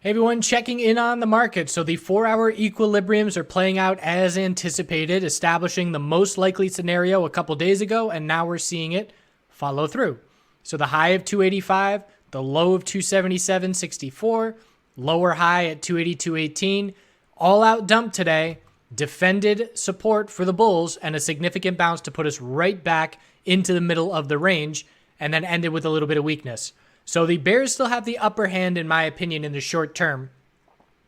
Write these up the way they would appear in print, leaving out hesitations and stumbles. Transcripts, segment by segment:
Hey everyone, checking in on the market. So the 4-hour equilibriums are playing out as anticipated, establishing the most likely scenario a couple days ago, and now we're seeing it follow through. So the high of 285, the low of 277.64, lower high at 282.18, all out dump today, defended support for the bulls, and a significant bounce to put us right back into the middle of the range, and then ended with a little bit of weakness. So the bears still have the upper hand, in my opinion, in the short term.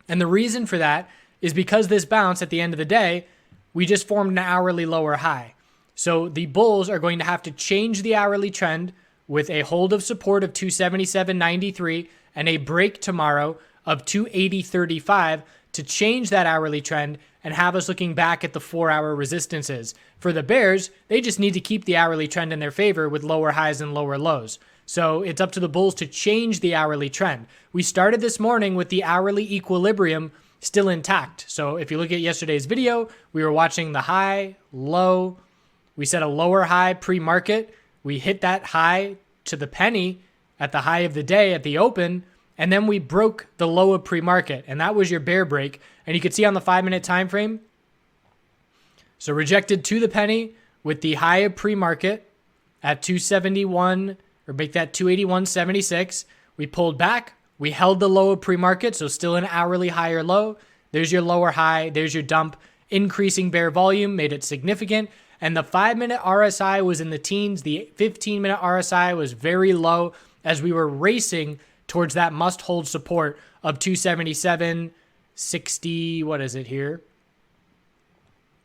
And the reason for that is because this bounce at the end of the day, we just formed an hourly lower high. So the bulls are going to have to change the hourly trend with a hold of support of 277.93 and a break tomorrow of 280.35 to change that hourly trend and have us looking back at the 4-hour resistances. For the bears, they just need to keep the hourly trend in their favor with lower highs and lower lows. So it's up to the bulls to change the hourly trend. We started this morning with the hourly equilibrium still intact. So if you look at yesterday's video, we were watching the high, low. We set a lower high pre-market. We hit that high to the penny at the high of the day at the open, and then we broke the low of pre-market, and that was your bear break. And you could see on the 5-minute time frame, so rejected to the penny with the high of pre-market at 271, or make that 281.76. We pulled back. We held the low of pre-market, so still an hourly higher low. There's your lower high. There's your dump. Increasing bear volume made it significant. And the 5-minute RSI was in the teens. The 15-minute RSI was very low as we were racing towards that must-hold support of 277.60. What is it here?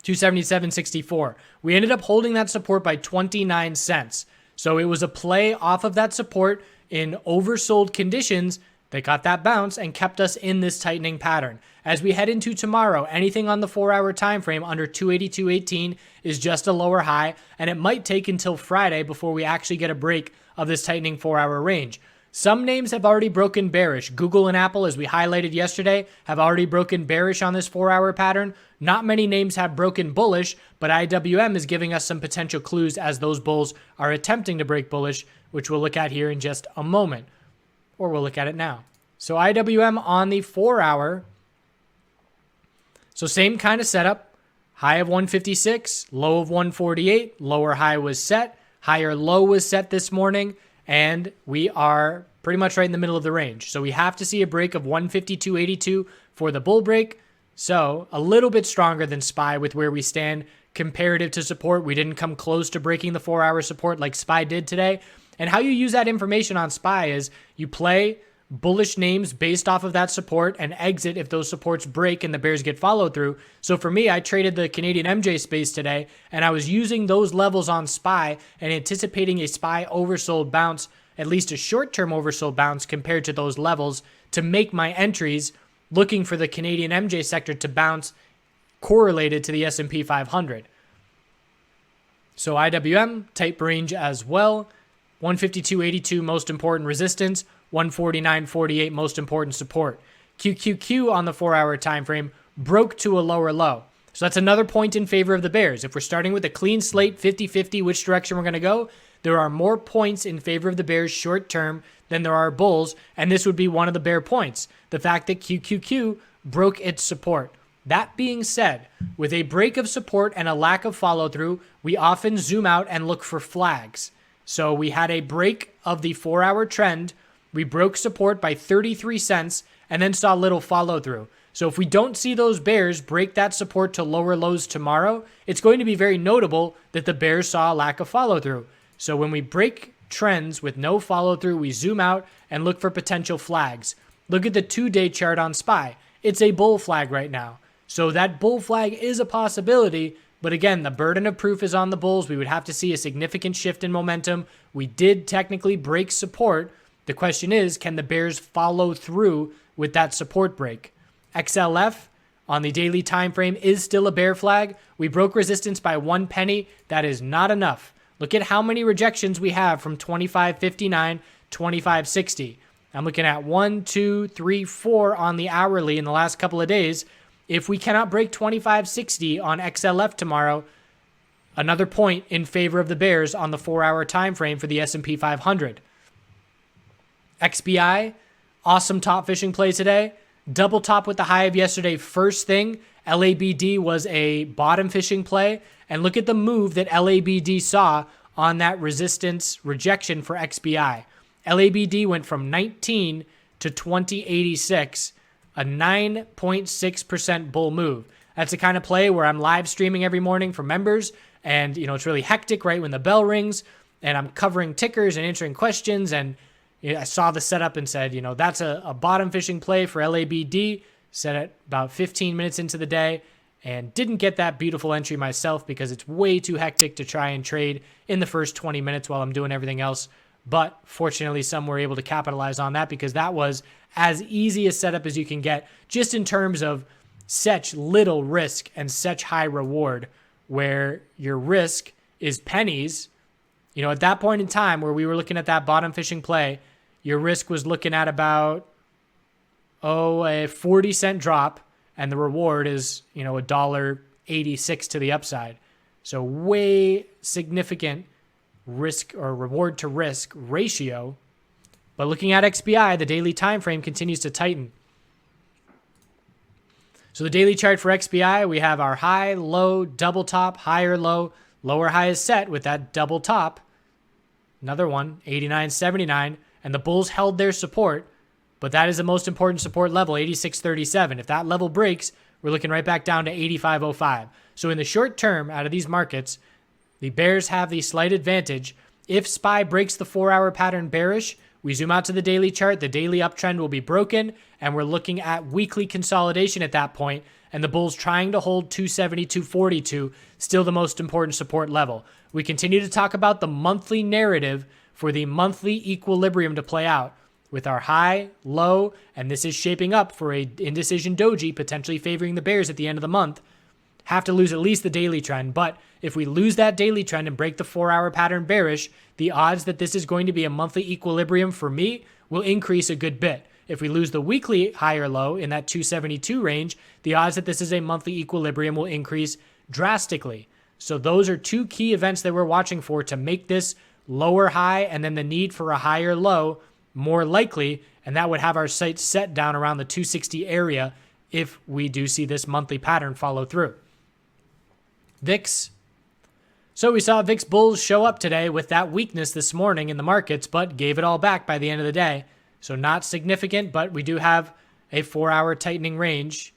277.64. We ended up holding that support by 29 cents. So it was a play off of that support in oversold conditions that got that bounce and kept us in this tightening pattern. As we head into tomorrow, anything on the 4-hour time frame under 282.18 is just a lower high, and it might take until Friday before we actually get a break of this tightening 4-hour range. Some names have already broken bearish. Google and Apple, as we highlighted yesterday, have already broken bearish on this 4-hour pattern. Not many names have broken bullish, but IWM is giving us some potential clues as those bulls are attempting to break bullish, which we'll look at here in just a moment. Or we'll look at it now. So IWM on the 4-hour. So same kind of setup. High of 156, low of 148, lower high was set, higher low was set this morning, and we are pretty much right in the middle of the range. So we have to see a break of 152.82 for the bull break. So a little bit stronger than SPY with where we stand comparative to support. We didn't come close to breaking the 4-hour support like SPY did today. And how you use that information on SPY is you play bullish names based off of that support and exit if those supports break and the bears get followed through. So for me, I traded the Canadian MJ space today, and I was using those levels on SPY and anticipating a SPY oversold bounce, at least a short-term oversold bounce compared to those levels to make my entries, looking for the Canadian MJ sector to bounce correlated to the S&P 500. So IWM, type range as well. 152.82 most important resistance, 149.48 most important support. QQQ on the 4-hour time frame broke to a lower low. So that's another point in favor of the bears. If we're starting with a clean slate, 50-50, which direction we're going to go, there are more points in favor of the bears short term than there are bulls, and this would be one of the bear points. The fact that QQQ broke its support. That being said, with a break of support and a lack of follow through, we often zoom out and look for flags. So we had a break of the 4-hour trend. We broke support by 33 cents and then saw little follow through. So if we don't see those bears break that support to lower lows tomorrow, it's going to be very notable that the bears saw a lack of follow through. So when we break trends with no follow through, we zoom out and look for potential flags. Look at the 2-day chart on SPY. It's a bull flag right now. So that bull flag is a possibility. But again, the burden of proof is on the bulls. We would have to see a significant shift in momentum. We did technically break support. The question is, can the bears follow through with that support break? XLF on the daily time frame is still a bear flag. We broke resistance by 1 penny. That is not enough. Look at how many rejections we have from 25.59, 25.60. I'm looking at 1, 2, 3, 4 on the hourly in the last couple of days. If we cannot break 25.60 on XLF tomorrow, another point in favor of the bears on the 4-hour time frame for the S&P 500. XBI Awesome top fishing play today. Double top with the high of yesterday. First thing, LABD was a bottom fishing play. And look at the move that LABD saw on that resistance rejection for XBI. LABD went from 19 to 2086, a 9.6% bull move. That's the kind of play where I'm live streaming every morning for members, and it's really hectic right when the bell rings, and I'm covering tickers and answering questions, and I saw the setup and said, that's a bottom fishing play for LABD, set it about 15 minutes into the day, and didn't get that beautiful entry myself because it's way too hectic to try and trade in the first 20 minutes while I'm doing everything else. But fortunately, some were able to capitalize on that because that was as easy a setup as you can get, just in terms of such little risk and such high reward, where your risk is pennies. At that point in time where we were looking at that bottom fishing play, your risk was looking at about, a 40-cent drop, and the reward is, $1.86 to the upside. So way significant risk or reward to risk ratio. But looking at XBI, the daily time frame continues to tighten. So the daily chart for XBI, we have our high, low, double top, higher low, lower high is set with that double top. Another one, 89.79, and the bulls held their support, but that is the most important support level, 86.37. If that level breaks, we're looking right back down to 85.05. So in the short term, out of these markets, the bears have the slight advantage. If SPY breaks the 4-hour pattern bearish, we zoom out to the daily chart, the daily uptrend will be broken, and we're looking at weekly consolidation at that point, and the bulls trying to hold 270, 242, still the most important support level. We continue to talk about the monthly narrative for the monthly equilibrium to play out with our high, low, and this is shaping up for a indecision doji potentially favoring the bears at the end of the month. Have to lose at least the daily trend, but if we lose that daily trend and break the 4-hour pattern bearish, the odds that this is going to be a monthly equilibrium for me will increase a good bit. If we lose the weekly high or low in that 272 range, the odds that this is a monthly equilibrium will increase drastically. So those are two key events that we're watching for to make this lower high and then the need for a higher low more likely, and that would have our sights set down around the 260 area if we do see this monthly pattern follow through. VIX. So we saw VIX bulls show up today with that weakness this morning in the markets, but gave it all back by the end of the day. So not significant, but we do have a 4-hour tightening range.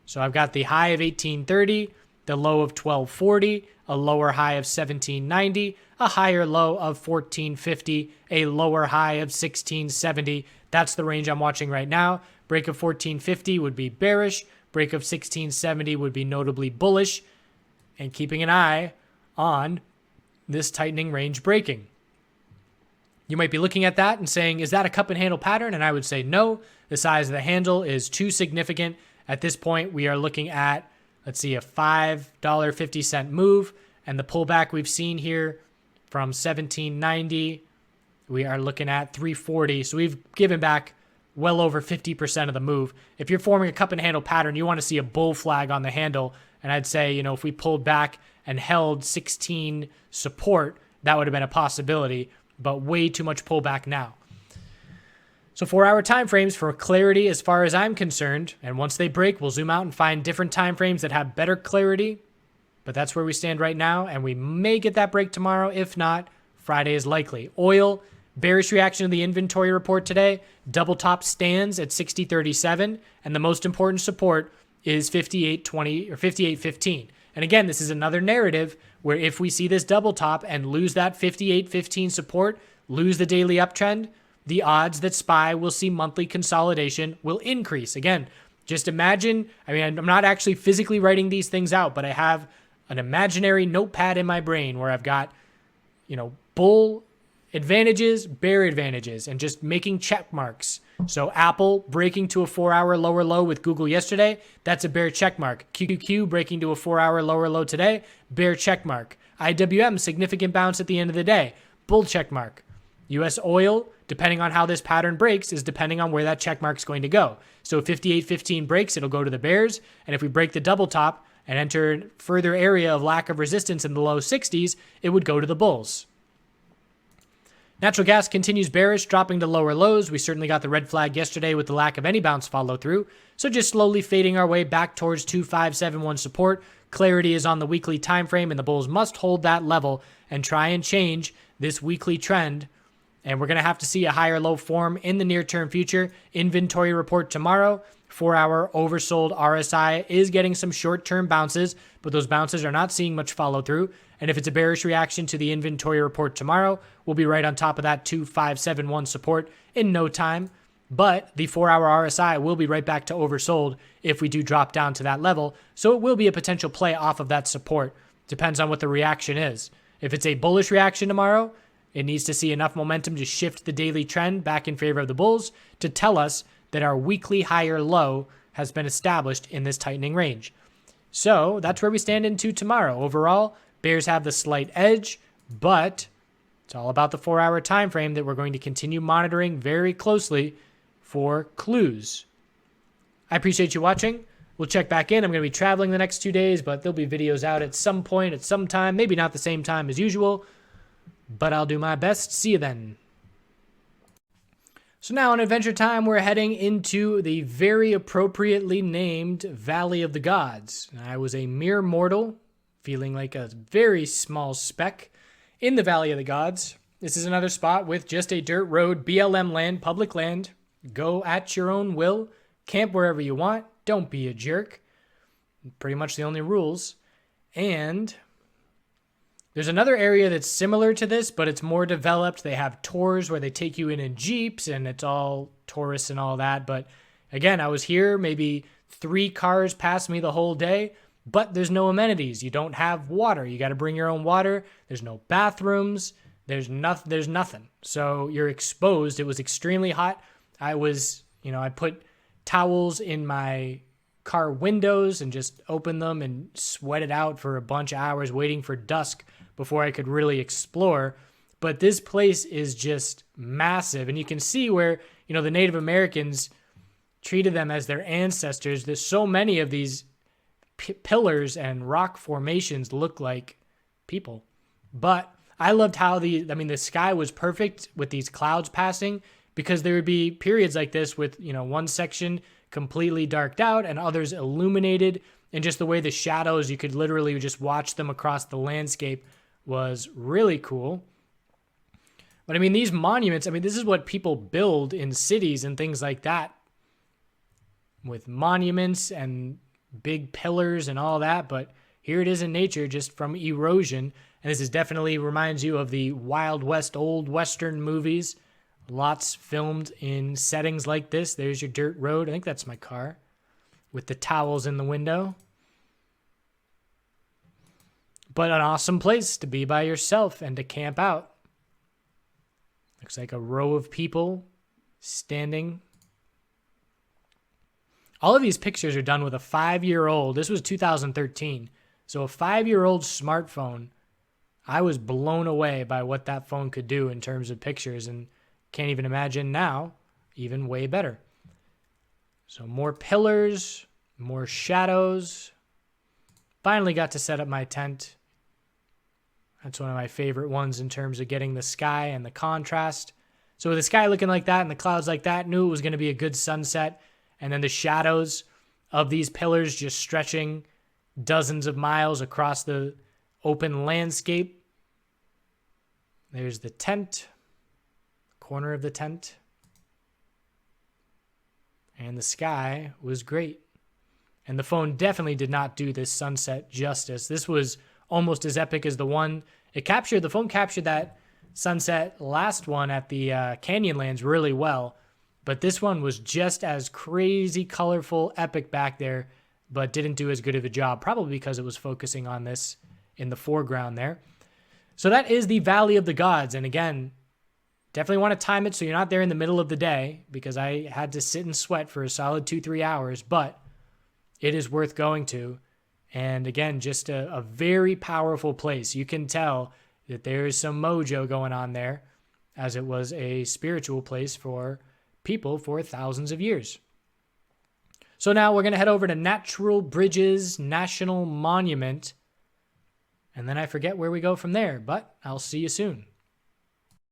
So I've got the high of 1830, the low of 1240, a lower high of 1790, a higher low of 1450, a lower high of 1670. That's the range I'm watching right now. Break of 1450 would be bearish. Break of 1670 would be notably bullish. And keeping an eye on this tightening range breaking. You might be looking at that and saying, is that a cup and handle pattern? And I would say no. The size of the handle is too significant. At this point, we are looking at, let's see, a $5.50 move. And the pullback we've seen here from 1790, we are looking at 340. So we've given back well over 50% of the move. If you're forming a cup and handle pattern, you want to see a bull flag on the handle. And I'd say, if we pulled back and held 16 support, that would have been a possibility, but way too much pullback now. So 4-hour time frames for clarity as far as I'm concerned. And once they break, we'll zoom out and find different time frames that have better clarity. But that's where we stand right now. And we may get that break tomorrow. If not, Friday is likely. Oil, bearish reaction to the inventory report today. Double top stands at 60.37. And the most important support is 58.20 or 58.15. And again, this is another narrative where if we see this double top and lose that 58.15 support, lose the daily uptrend, the odds that SPY will see monthly consolidation will increase. Again, just imagine, I'm not actually physically writing these things out, but I have an imaginary notepad in my brain where I've got, bull advantages, bear advantages, and just making check marks. So Apple breaking to a 4-hour lower low with Google yesterday, that's a bear check mark. QQQ breaking to a 4-hour lower low today, bear check mark. IWM, significant bounce at the end of the day, bull check mark. US oil, depending on how this pattern breaks, is depending on where that check mark is going to go. So if 58.15 breaks, it'll go to the bears. And if we break the double top and enter further area of lack of resistance in the low 60s, it would go to the bulls. Natural gas continues bearish, dropping to lower lows. We certainly got the red flag yesterday with the lack of any bounce follow through. So just slowly fading our way back towards 2571 support. Clarity is on the weekly time frame, and the bulls must hold that level and try and change this weekly trend. And we're going to have to see a higher low form in the near-term future. Inventory report tomorrow. 4-hour oversold RSI is getting some short-term bounces, but those bounces are not seeing much follow-through. And if it's a bearish reaction to the inventory report tomorrow, we'll be right on top of that 2571 support in no time. But the 4-hour RSI will be right back to oversold if we do drop down to that level. So it will be a potential play off of that support. Depends on what the reaction is. If it's a bullish reaction tomorrow, it needs to see enough momentum to shift the daily trend back in favor of the bulls to tell us that our weekly higher low has been established in this tightening range. So that's where we stand into tomorrow. Overall, bears have the slight edge, but it's all about the 4-hour time frame that we're going to continue monitoring very closely for clues. I appreciate you watching. We'll check back in. I'm going to be traveling the next 2 days, but there'll be videos out at some point, at some time, maybe not the same time as usual, but I'll do my best. See you then. So now on Adventure Time, we're heading into the very appropriately named Valley of the Gods. I was a mere mortal, feeling like a very small speck in the Valley of the Gods. This is another spot with just a dirt road, BLM land, public land. Go at your own will, camp wherever you want, don't be a jerk. Pretty much the only rules. And there's another area that's similar to this, but it's more developed. They have tours where they take you in jeeps, and it's all tourists and all that. But again, I was here, maybe 3 cars passed me the whole day, but there's no amenities. You don't have water. You got to bring your own water. There's no bathrooms. There's nothing. So you're exposed. It was extremely hot. I put towels in my car windows and just opened them and sweated out for a bunch of hours waiting for dusk before I could really explore. But this place is just massive. And you can see where, the Native Americans treated them as their ancestors. There's so many of these pillars and rock formations look like people. But I loved how the sky was perfect with these clouds passing, because there would be periods like this with, one section completely darked out and others illuminated. And just the way the shadows, you could literally just watch them across the landscape was really cool. But these monuments, this is what people build in cities and things like that, with monuments and big pillars and all that. But here it is in nature, just from erosion. And this is definitely reminds you of the Wild West, old Western movies. Lots filmed in settings like this. There's your dirt road. I think that's my car with the towels in the window. But an awesome place to be by yourself and to camp out. Looks like a row of people standing. All of these pictures are done with a 5-year-old. This was 2013. So a 5-year-old smartphone. I was blown away by what that phone could do in terms of pictures, and can't even imagine now, even way better. So more pillars, more shadows. Finally got to set up my tent. That's one of my favorite ones in terms of getting the sky and the contrast. So with the sky looking like that and the clouds like that, knew it was going to be a good sunset. And then the shadows of these pillars just stretching dozens of miles across the open landscape. There's the tent. Corner of the tent, and the sky was great. And the phone definitely did not do this sunset justice. This was almost as epic as the phone captured that sunset last one at the Canyonlands really well, but this one was just as crazy, colorful, epic back there, but didn't do as good of a job, probably because it was focusing on this in the foreground there. So that is the Valley of the Gods, and again, definitely want to time it so you're not there in the middle of the day, because I had to sit and sweat for a solid 2-3 hours, but it is worth going to. And again, just a very powerful place. You can tell that there is some mojo going on there, as it was a spiritual place for people for thousands of years. So now we're going to head over to Natural Bridges National Monument, and then I forget where we go from there, but I'll see you soon.